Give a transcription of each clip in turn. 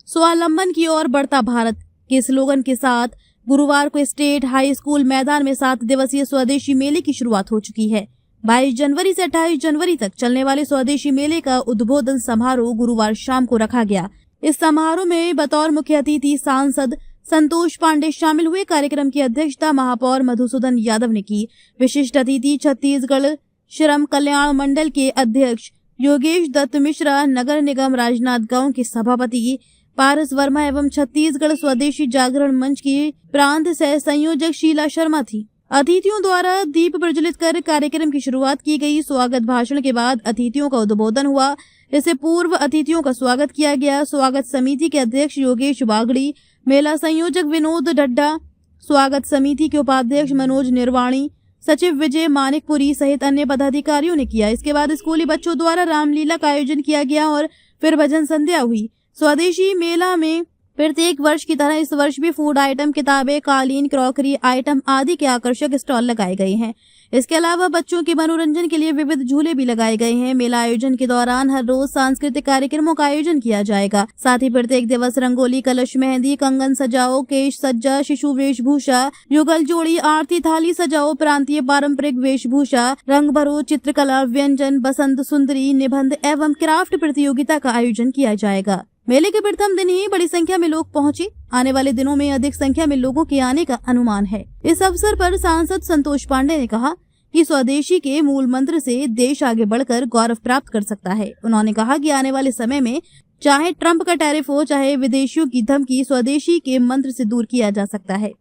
स्वावलंबन की ओर बढ़ता भारत के स्लोगन के साथ गुरुवार को स्टेट हाई स्कूल मैदान में 7 दिवसीय स्वदेशी मेले की शुरुआत हो चुकी है। 22 जनवरी से 28 जनवरी तक चलने वाले स्वदेशी मेले का उद्बोधन समारोह गुरुवार शाम को रखा गया। इस समारोह में बतौर मुख्य अतिथि सांसद संतोष पांडे शामिल हुए। कार्यक्रम की अध्यक्षता महापौर मधुसूदन यादव ने की। विशिष्ट अतिथि छत्तीसगढ़ श्रम कल्याण मंडल के अध्यक्ष योगेश दत्त मिश्रा, नगर निगम राजनांदगांव के सभापति पारस वर्मा एवं छत्तीसगढ़ स्वदेशी जागरण मंच की प्रांत सह संयोजक शीला शर्मा थी। अतिथियों द्वारा दीप प्रज्वलित कर कार्यक्रम की शुरुआत की गई। स्वागत भाषण के बाद अतिथियों का उद्बोधन हुआ। इससे पूर्व अतिथियों का स्वागत किया गया। स्वागत समिति के अध्यक्ष योगेश बागड़ी, मेला संयोजक विनोद ढड्डा, स्वागत समिति के उपाध्यक्ष मनोज निर्वाणी, सचिव विजय मानिकपुरी सहित अन्य पदाधिकारियों ने किया। इसके बाद स्कूली बच्चों द्वारा रामलीला का आयोजन किया गया और फिर भजन संध्या हुई। स्वदेशी मेला में प्रत्येक वर्ष की तरह इस वर्ष भी फूड आइटम, किताबें, कालीन, क्रॉकरी आइटम आदि के आकर्षक स्टॉल लगाए गए हैं। इसके अलावा बच्चों के मनोरंजन के लिए विविध झूले भी लगाए गए हैं। मेला आयोजन के दौरान हर रोज सांस्कृतिक कार्यक्रमों का आयोजन किया जाएगा। साथ ही प्रत्येक दिवस रंगोली, कलश, मेहंदी, कंगन सजाओ, केश सज्जा, शिशु वेशभूषा, युगल जोड़ी, आरती थाली सजाओ, प्रांतीय पारंपरिक वेशभूषा, रंग भरो, चित्रकला, व्यंजन, बसंत सुंदरी, निबंध एवं क्राफ्ट प्रतियोगिता का आयोजन किया जाएगा। मेले के प्रथम दिन ही बड़ी संख्या में लोग पहुंचे। आने वाले दिनों में अधिक संख्या में लोगों के आने का अनुमान है। इस अवसर पर सांसद संतोष पांडे ने कहा कि स्वदेशी के मूल मंत्र से देश आगे बढ़कर गौरव प्राप्त कर सकता है। उन्होंने कहा कि आने वाले समय में चाहे ट्रंप का टैरिफ हो, चाहे विदेशियों की धमकी, स्वदेशी के मंत्र से दूर किया जा सकता है।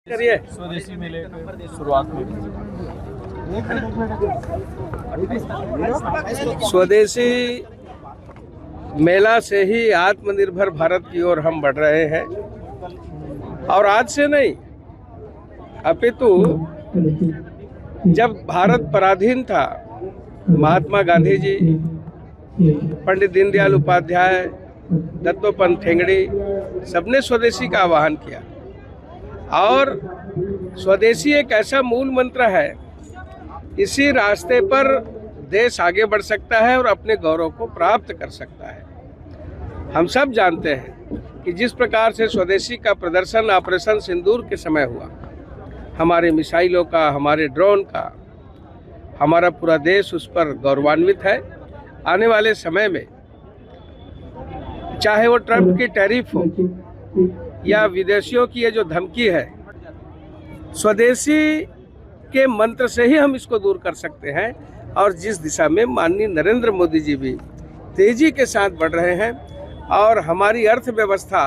स्वदेशी मेले की शुरुआत में स्वदेशी मेला से ही आत्मनिर्भर भारत की ओर हम बढ़ रहे हैं। और आज से नहीं, अपितु जब भारत पराधीन था, महात्मा गांधी जी, पंडित दीनदयाल उपाध्याय, दत्तोपंत ठेंगड़ी, सबने स्वदेशी का आह्वान किया। और स्वदेशी एक ऐसा मूल मंत्र है, इसी रास्ते पर देश आगे बढ़ सकता है और अपने गौरव को प्राप्त कर सकता है। हम सब जानते हैं कि जिस प्रकार से स्वदेशी का प्रदर्शन ऑपरेशन सिंदूर के समय हुआ, हमारे मिसाइलों का, हमारे ड्रोन का, हमारा पूरा देश उस पर गौरवान्वित है। आने वाले समय में चाहे वो ट्रंप की टैरिफ हो या विदेशियों की ये जो धमकी है, स्वदेशी के मंत्र से ही हम इसको दूर कर सकते हैं। और जिस दिशा में माननीय नरेंद्र मोदी जी भी तेजी के साथ बढ़ रहे हैं और हमारी अर्थव्यवस्था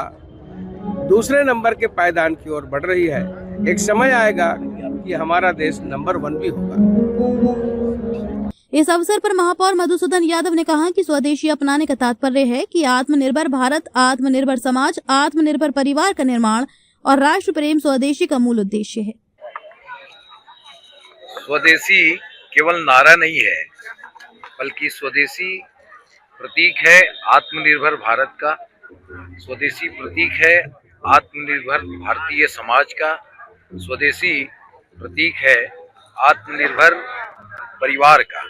दूसरे नंबर के पायदान की ओर बढ़ रही है, एक समय आएगा कि हमारा देश नंबर 1 भी होगा। इस अवसर पर महापौर मधुसूदन यादव ने कहा कि स्वदेशी अपनाने का तात्पर्य है कि आत्मनिर्भर भारत, आत्मनिर्भर समाज, आत्मनिर्भर परिवार का निर्माण और राष्ट्र प्रेम स्वदेशी का मूल उद्देश्य है। स्वदेशी केवल नारा नहीं है, बल्कि स्वदेशी प्रतीक है आत्मनिर्भर भारत का, स्वदेशी प्रतीक है आत्मनिर्भर भारतीय समाज का, स्वदेशी प्रतीक है आत्मनिर्भर परिवार का।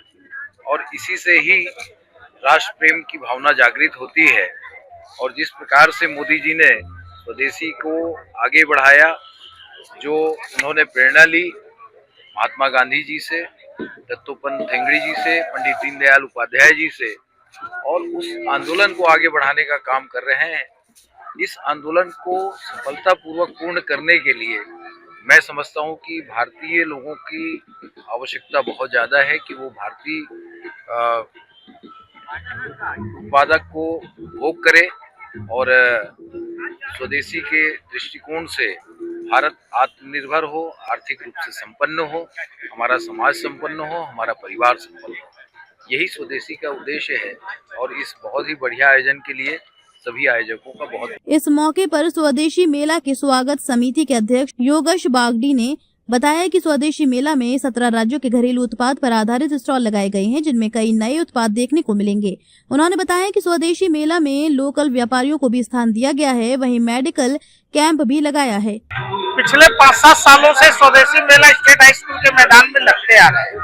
और इसी से ही राष्ट्र प्रेम की भावना जागृत होती है। और जिस प्रकार से मोदी जी ने स्वदेशी को आगे बढ़ाया, जो उन्होंने प्रेरणा ली महात्मा गांधी जी से, दत्तोपंत ठेंगड़ी जी से, पंडित दीनदयाल उपाध्याय जी से, और उस आंदोलन को आगे बढ़ाने का काम कर रहे हैं। इस आंदोलन को सफलतापूर्वक पूर्ण करने के लिए मैं समझता हूं कि भारतीय लोगों की आवश्यकता बहुत ज़्यादा है कि वो भारतीय उत्पादक को भोग करे और स्वदेशी के दृष्टिकोण से भारत आत्मनिर्भर हो, आर्थिक रूप से संपन्न हो, हमारा समाज संपन्न हो, हमारा परिवार संपन्न हो। यही स्वदेशी का उद्देश्य है। और इस बहुत ही बढ़िया आयोजन के लिए सभी आयोजकों का बहुत। इस मौके पर स्वदेशी मेला के स्वागत समिति के अध्यक्ष योगेश बागड़ी ने बताया कि स्वदेशी मेला में 17 राज्यों के घरेलू उत्पाद पर आधारित स्टॉल लगाए गए हैं, जिनमें कई नए उत्पाद देखने को मिलेंगे। उन्होंने बताया कि स्वदेशी मेला में लोकल व्यापारियों को भी स्थान दिया गया है, वहीं मेडिकल कैंप भी लगाया है। पिछले 5-7 सालों से स्वदेशी मेला स्टेट हाई स्कूल के मैदान में लगते आ रहे हैं।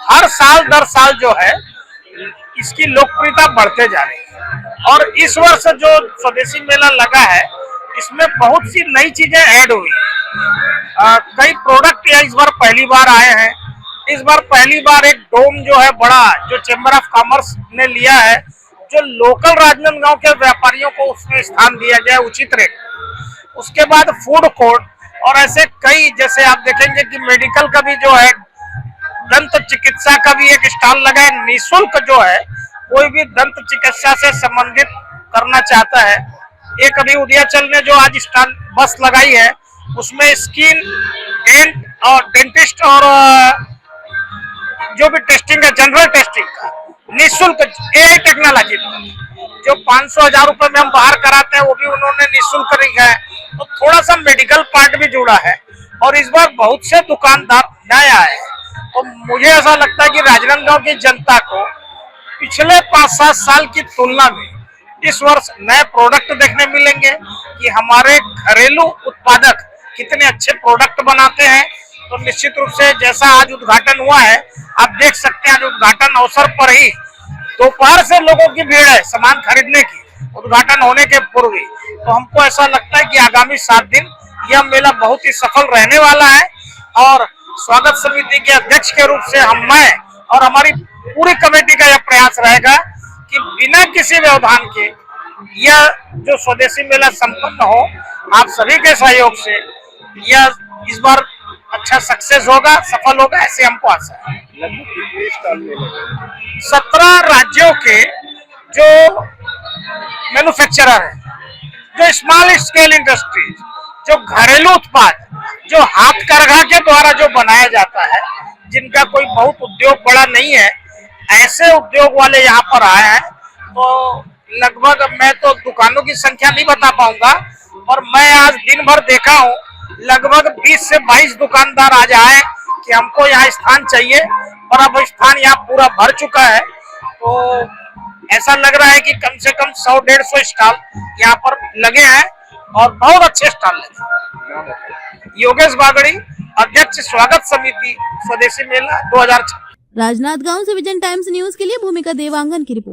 हर साल दर साल जो है इसकी लोकप्रियता बढ़ते जा रही है। और इस वर्ष जो स्वदेशी मेला लगा है इसमें बहुत सी नई चीजें ऐड हुई। कई प्रोडक्ट इस बार पहली बार आए हैं। इस बार पहली बार एक डोम जो है बड़ा, जो चेंबर ऑफ कॉमर्स ने लिया है, जो लोकल राजनांदगांव के व्यापारियों को उसमें स्थान दिया गया उचित रेट। उसके बाद फूड कोर्ट और ऐसे कई, जैसे आप देखेंगे कि मेडिकल का भी जो है, दंत चिकित्सा का भी एक स्टॉल लगा है। निःशुल्क जो है कोई भी दंत चिकित्सा से संबंधित करना चाहता है। एक अभी उदयाचल ने जो आज स्टॉल बस लगाई है उसमें स्किन, डेंट और डेंटिस्ट और जो भी टेस्टिंग है, जनरल टेस्टिंग का निःशुल्क एआई टेक्नोलॉजी जो 500,000 रुपए में हम बाहर कराते हैं वो भी उन्होंने निःशुल्क रखा है। तो थोड़ा सा मेडिकल पार्ट भी जुड़ा है और इस बार बहुत से दुकानदार नए आए हैं। तो मुझे ऐसा लगता है कि राजनांदगांव की जनता को पिछले 5-7 साल की तुलना में इस वर्ष नए प्रोडक्ट देखने मिलेंगे कि हमारे घरेलू उत्पादक कितने अच्छे प्रोडक्ट बनाते हैं। तो निश्चित रूप से जैसा आज उद्घाटन हुआ है, आप देख सकते हैं आज उद्घाटन अवसर पर ही दोपहर से लोगों की भीड़ है सामान खरीदने की, उद्घाटन होने के पूर्व ही। तो हमको ऐसा लगता है कि आगामी 7 दिन यह मेला बहुत ही सफल रहने वाला है। और स्वागत समिति के अध्यक्ष के रूप से मैं और हमारी पूरी कमेटी का यह प्रयास रहेगा कि बिना किसी व्यवधान के यह जो स्वदेशी मेला संपन्न हो। आप सभी के सहयोग से यह इस बार अच्छा सक्सेस होगा, सफल होगा, ऐसे हमको आशा है। 17 राज्यों के जो मैन्युफैक्चरर हैं, जो स्मॉल स्केल इंडस्ट्रीज, जो घरेलू उत्पाद, जो हाथ करघा के द्वारा जो बनाया जाता है, जिनका कोई बहुत उद्योग बड़ा नहीं है, ऐसे उद्योग वाले यहाँ पर आए हैं। तो लगभग मैं तो दुकानों की संख्या नहीं बता पाऊंगा, और मैं आज दिन भर देखा हूँ लगभग 20 से 22 दुकानदार आज आए कि हमको यहाँ स्थान चाहिए, और अब स्थान यहाँ पूरा भर चुका है। तो ऐसा लग रहा है कि कम से कम 100-150 स्टॉल यहाँ पर लगे हैं और बहुत अच्छे स्टॉल लगे। योगेश बागड़ी, अध्यक्ष स्वागत समिति स्वदेशी मेला 2006। राजनांदगांव से विजन टाइम्स न्यूज के लिए भूमिका देवांगन की रिपोर्ट।